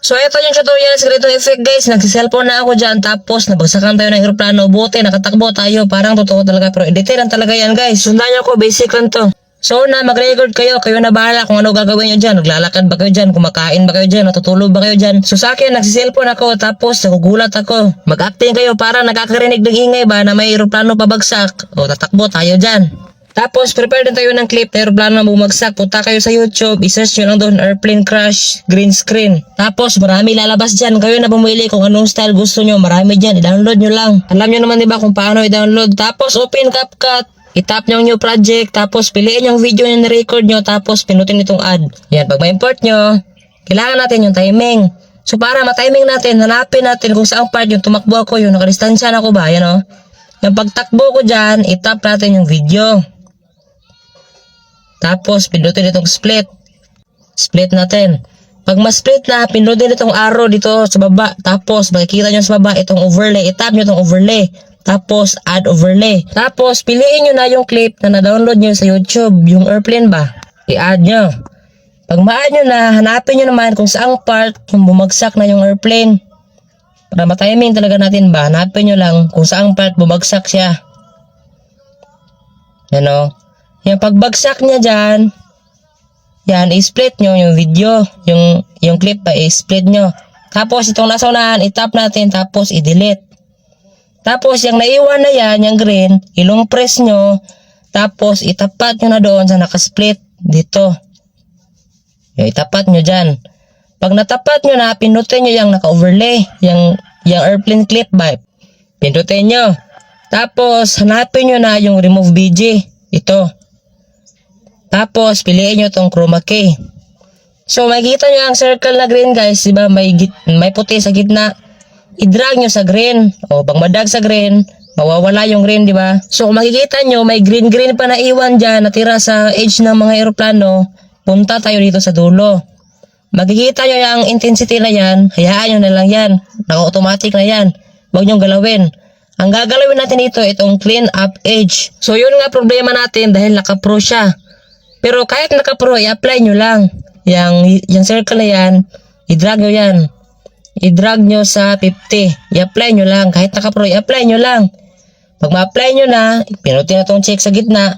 So ito yung tutorial sa ganitong effect guys. Nagsiselfone na ako dyan. Tapos nabagsakan tayo ng aeroplano. Buti nakatakbo tayo. Parang totoo talaga. Pero edited lang talaga yan guys. Sundan nyo ko. Basic lang to. So na mag-record kayo. Kayo na bahala kung ano gagawin nyo dyan. Naglalakad ba kayo dyan? Kumakain ba kayo dyan? Natutulog ba kayo dyan? So sa akin nagsiselfone ako. Tapos nagugulat ako. Mag-acting kayo para nakakarinig ng ingay ba na may aeroplano pabagsak. O tatakbo tayo dyan. Tapos, prepare din tayo ng clip na aeroplano na bumagsak. Punta kayo sa YouTube, i-search nyo lang doon, airplane crash, green screen. Tapos, marami lalabas dyan. Kayo na pumili kung anong style gusto nyo. Marami dyan, i-download nyo lang. Alam nyo naman diba kung paano i-download. Tapos, open CapCut. I-tap nyo yung new project. Tapos, piliin yung video na na-record nyo. Tapos, pinutin itong add. Yan, pag ma-import nyo, kailangan natin yung timing. So, para ma-timing natin, hanapin natin kung saan part yung tumakbo ako, yung nakadistansya na ako ba. Yan o. Yung pagtakbo ko dyan, i-tap natin yung video. Tapos, pindutin itong split. Split natin. Pag ma-split na, pindutin itong arrow dito sa baba. Tapos, makikita nyo sa baba itong overlay. I-tap nyo itong overlay. Tapos, add overlay. Tapos, piliin nyo na yung clip na na-download nyo sa YouTube. Yung airplane ba? I-add nyo. Pag ma-add nyo na, hanapin nyo naman kung saang part yung bumagsak na yung airplane. Para ma-timing talaga natin ba? Hanapin nyo lang kung saang part bumagsak siya. Yan o. Yung pagbagsak niya dyan, yan, i-split nyo yung video, yung clip pa, i-split nyo. Tapos, itong nasa unahan, i-tap natin, tapos i-delete. Tapos, yung naiwan na yan, yung green, ilong press nyo, tapos itapat nyo na doon sa nakasplit, dito. Yung itapat nyo dyan. Pag natapat nyo na, pindutin nyo yung naka-overlay, yung airplane clip ba, pindutin nyo. Tapos, hanapin nyo na yung remove BG, ito. Tapos, piliin nyo itong chroma key. So, makikita nyo ang circle na green guys. Diba? May puti sa gitna. I-drag nyo sa green. O, pag madag sa green, mawawala yung green, diba? So, kung makikita nyo, may green-green pa na iwan dyan, natira sa edge ng mga aeroplano. Punta tayo dito sa dulo. Makikita nyo yung intensity na yan. Hayaan nyo na lang yan. Naka-automatic na yan. Huwag nyo galawin. Ang gagalawin natin dito, itong clean up edge. So, yun nga problema natin dahil naka-pro siya. Pero kahit naka-pro, i-apply nyo lang. Yung circle na yan, i-drag nyo yan. I-drag nyo sa 50. I-apply nyo lang. Kahit naka-pro, i-apply nyo lang. Pag ma-apply nyo na, pinutin na itong check sa gitna.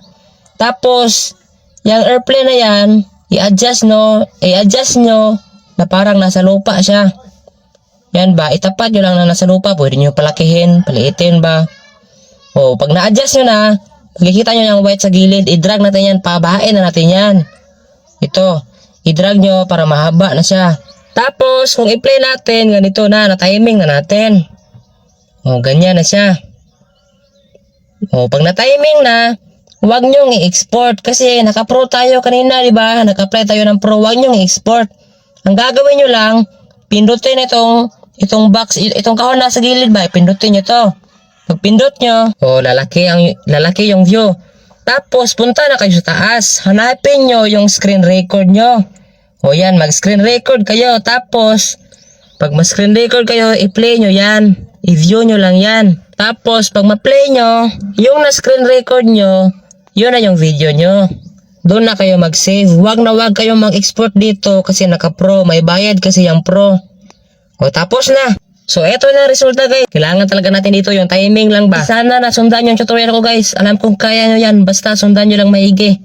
Tapos, yung airplane na yan, i-adjust nyo na parang nasa lupa siya. Yan ba? Itapat nyo lang na nasa lupa. Pwede nyo palakihin, paliitin ba? O, pag na-adjust nyo na, makikita nyo yung white sa gilid, i-drag natin yan, pabahain na natin yan. Ito, i-drag nyo para mahaba na siya. Tapos, kung i-play natin, ganito na-timing na natin. O, ganyan na siya. O, pag na-timing na, huwag nyong i-export. Kasi naka-pro tayo kanina, di ba? Naka-apply tayo ng pro, huwag nyong i-export. Ang gagawin nyo lang, pindutin itong box, itong kahon na sa gilid ba, pindutin nyo to. Pag pindot nyo, lalaki yung view. Tapos, punta na kayo sa taas. Hanapin nyo yung screen record nyo. O yan, mag-screen record kayo. Tapos, pag ma-screen record kayo, i-play nyo yan. I-view nyo lang yan. Tapos, pag ma-play nyo, yung na-screen record nyo, yun na yung video nyo. Doon na kayo mag-save. Huwag kayong mag-export dito kasi naka-pro. May bayad kasi yung pro. O tapos na. So, eto na resulta guys. Kailangan talaga natin dito yung timing lang ba. Sana nasundan yung tutorial ko guys. Alam kong kaya nyo yan. Basta sundan nyo lang maigi.